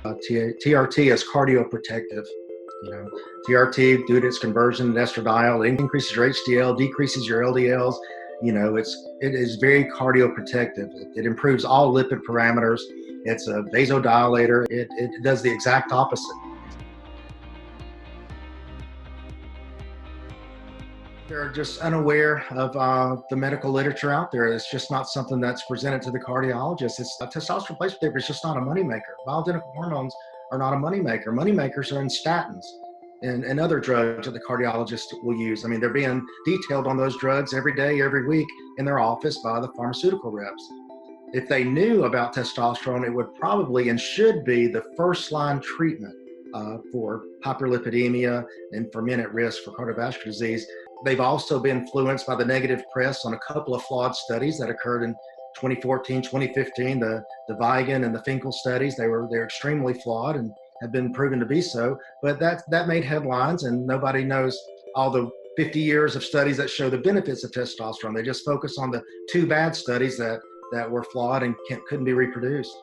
TRT is cardioprotective. You know, TRT, due to its conversion to estradiol, it increases your HDL, decreases your LDLs. You know, it is very cardioprotective. It improves all lipid parameters. It's a vasodilator. It does the exact opposite. They're just unaware of the medical literature out there. It's just not something that's presented to the cardiologist. It's testosterone replacement therapy is just not a moneymaker. Bioidentical hormones are not a moneymaker. Moneymakers are in statins and other drugs that the cardiologist will use. I mean, they're being detailed on those drugs every day, every week in their office by the pharmaceutical reps. If they knew about testosterone, it would probably and should be the first line treatment for hyperlipidemia and for men at risk for cardiovascular disease. They've also been influenced by the negative press on a couple of flawed studies that occurred in 2014, 2015, the Vigan and the Finkel studies. They're extremely flawed and have been proven to be so, but that made headlines, and nobody knows all the 50 years of studies that show the benefits of testosterone. They just focus on the two bad studies that were flawed and couldn't be reproduced.